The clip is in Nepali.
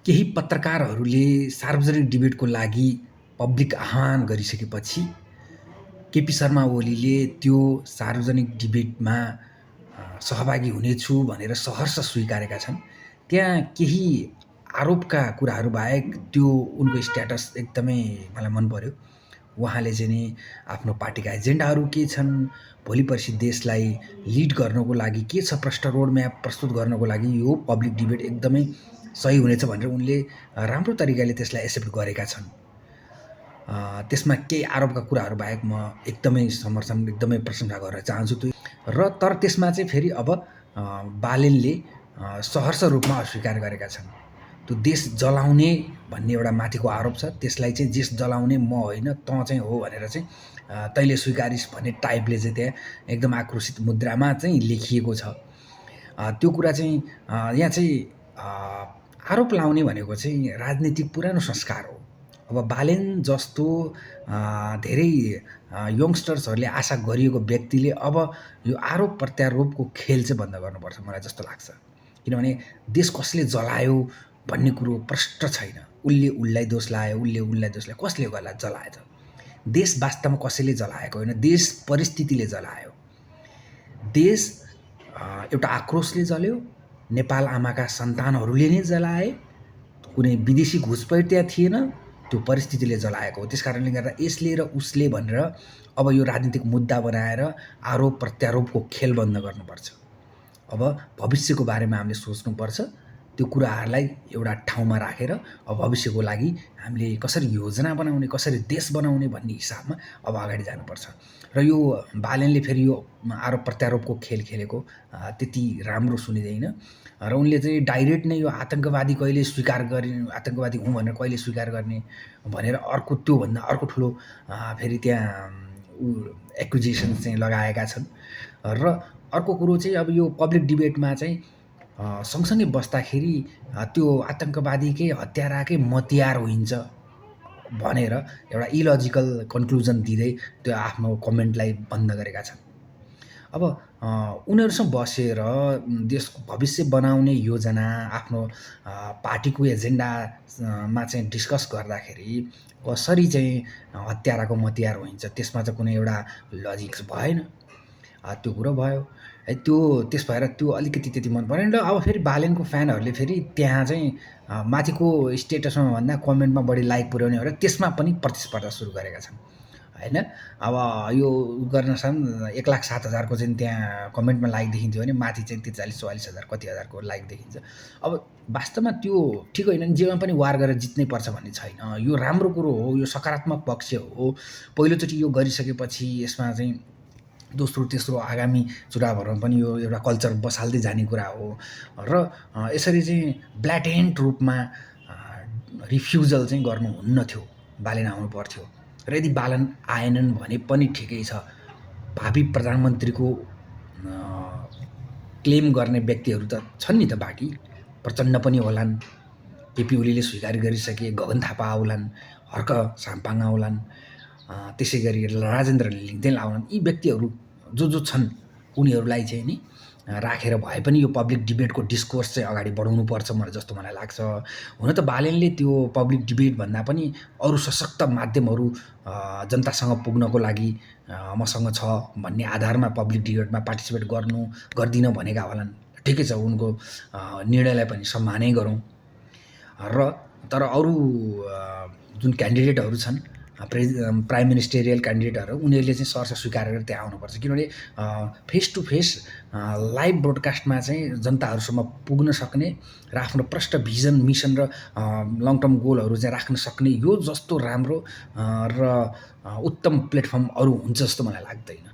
केही पत्रकारहरूले सार्वजनिक डिबेटको लागि पब्लिक आह्वान गरिसकेपछि केपी शर्मा ओलीले त्यो सार्वजनिक डिबेटमा सहभागी हुनेछु भनेर सहर्ष स्वीकारेका छन्। त्यहाँ केही आरोपका कुराहरू बाहेक त्यो उनको स्ट्याटस एकदमै मलाई मन पर्यो। उहाँले चाहिँ नि आफ्नो पार्टीका एजेन्डाहरू के छन्, भोलि पर्सि देशलाई लिड गर्नको लागि के छ, प्रष्ट रोड म्याप प्रस्तुत गर्नको लागि यो पब्लिक डिबेट एकदमै सही हुनेछ भनेर उनले राम्रो तरिकाले त्यसलाई एक्सेप्ट गरेका छन्। त्यसमा केही आरोपका कुराहरू बाहेक म एकदमै समर्थन, एकदमै प्रशंसा गर्न चाहन्छु त्यो। र तर त्यसमा चाहिँ फेरि अब बालेनले सहर्ष रूपमा अस्वीकार गरेका छन्। त्यो देश जलाउने भन्ने एउटा माथिको आरोप छ, त्यसलाई चाहिँ देश जलाउने म होइन तँ चाहिँ हो भनेर चाहिँ तैँले स्वीकारिस् भन्ने टाइपले चाहिँ त्यहाँ एकदम आक्रोशित मुद्रामा चाहिँ लेखिएको छ। त्यो कुरा चाहिँ यहाँ चाहिँ आरोप लाउने भनेको चाहिँ राजनीतिक पुरानो संस्कार हो। अब बालेन जस्तो धेरै यङ्स्टर्सहरूले आशा गरिएको व्यक्तिले अब यो आरोप प्रत्यारोपको खेल चाहिँ बन्द गर्नुपर्छ मलाई जस्तो लाग्छ। किनभने देश कसले जलायो भन्ने कुरो प्रष्ट छैन। उसले उसलाई दोष लायो, उसले उसलाई दोष लायो, कसले गर्ला जलायो त? देश वास्तवमा कसैले जलाएको होइन, देश परिस्थितिले जलायो। देश एउटा आक्रोशले जल्यो, नेपाल आमाका सन्तानहरूले नै जलाए, कुनै विदेशी घुसपैठ त्यहाँ थिएन, त्यो परिस्थितिले जलाएको हो। त्यस कारणले गर्दा यसले र उसले भनेर अब यो राजनीतिक मुद्दा बनाएर आरोप प्रत्यारोपको खेल बन्द गर्नुपर्छ। अब भविष्यको बारेमा हामीले सोच्नुपर्छ। त्यो कुराहरूलाई एउटा ठाउँमा राखेर अब भविष्यको लागि हामीले कसरी योजना बनाउने, कसरी देश बनाउने भन्ने हिसाबमा अब अगाडि जानुपर्छ। र यो बालेनले फेरि यो आरोप प्रत्यारोपको खेल खेलेको त्यति राम्रो सुनिँदैन। र उनले चाहिँ डाइरेक्ट नै यो आतङ्कवादी कहिले स्वीकार गर्ने, आतङ्कवादी हुँ भनेर कहिले स्वीकार गर्ने भनेर अर्को त्योभन्दा अर्को ठुलो फेरि त्यहाँ एक्युजेसन चाहिँ लगाएका छन्। र अर्को कुरो चाहिँ अब यो पब्लिक डिबेटमा चाहिँ सँगसँगै बस्दाखेरि त्यो आतङ्कवादीकै हत्याराकै मतियार होइन्छ भनेर एउटा इलोजिकल कन्क्लुजन दिँदै त्यो आफ्नो कमेन्टलाई बन्द गरेका छन्। अब उनीहरूसँग बसेर देशको भविष्य बनाउने योजना, आफ्नो पार्टीको एजेन्डामा चाहिँ डिस्कस गर्दाखेरि कसरी चाहिँ हत्याराको मतियार होइन्छ त्यसमा चाहिँ कुनै एउटा लजिक्स भएन। त्यो कुरो भयो है। त्यो त्यस भएर त्यो अलिकति त्यति मन परेन। र अब फेरि बालेनको फ्यानहरूले फेरि त्यहाँ चाहिँ माथिको स्टेटसमा भन्दा कमेन्टमा बढी लाइक पुर्याउने भनेर त्यसमा पनि प्रतिस्पर्धा सुरु गरेका छन् होइन। अब यो गर्न सक्छन् 1,07,000को चाहिँ त्यहाँ कमेन्टमा लाइक देखिन्थ्यो भने माथि चाहिँ 43-44,000 कति हजारको लाइक देखिन्छ। अब वास्तवमा त्यो ठिक होइन, जेमा पनि वार गरेर जित्नै पर्छ भन्ने छैन। यो राम्रो कुरो हो, यो सकारात्मक पक्ष हो। पहिलोचोटि यो गरिसकेपछि यसमा चाहिँ दोस्रो तेस्रो आगामी चुनावहरूमा पनि यो एउटा कल्चर बसाल्दै जाने कुरा हो। र यसरी चाहिँ ब्ल्याटेन्ट रूपमा रिफ्युजल चाहिँ गर्नुहुन्न थियो, बालेन आउनु पर्थ्यो। र यदि बालेन आएनन् भने पनि ठिकै छ। भावी प्रधानमन्त्रीको क्लेम गर्ने व्यक्तिहरू त छन् नि त, बाँकी प्रचण्ड पनि होलान्, केपी ओलीले स्वीकार गरिसके, गगन थापा आउलान्, हर्क साम्पाङ आउलान्, त्यसै गरी राजेन्द्र लिङ्गदेन आउलान्। यी व्यक्तिहरू जो छन् उनीहरूलाई चाहिँ नि राखेर भए पनि यो पब्लिक डिबेटको डिस्कोर्स चाहिँ अगाडि बढाउनुपर्छ जस्तो मलाई लाग्छ। हुन त बालेनले त्यो पब्लिक डिबेट भन्दा पनि अरू सशक्त माध्यमहरू जनतासँग पुग्नको लागि मसँग छ भन्ने आधारमा पब्लिक डिबेटमा पार्टिसिपेट गर्दिन भनेका होलान्। ठिकै छ, उनको निर्णयलाई पनि सम्मानै गरौँ। र तर अरू जुन क्यान्डिडेटहरू छन्, प्राइम मिनिस्टेरियल क्यान्डिडेटहरू, उनीहरूले चाहिँ सहर्ष स्वीकार गरेर त्यहाँ आउनुपर्छ। किनभने फेस टु फेस लाइभ ब्रोडकास्टमा चाहिँ जनताहरूसम्म पुग्न सक्ने र आफ्नो प्रष्ट भिजन, मिसन र लङ टर्म गोलहरू चाहिँ राख्न सक्ने यो जस्तो राम्रो र उत्तम प्लेटफर्म अरू हुन्छ जस्तो मलाई लाग्दैन।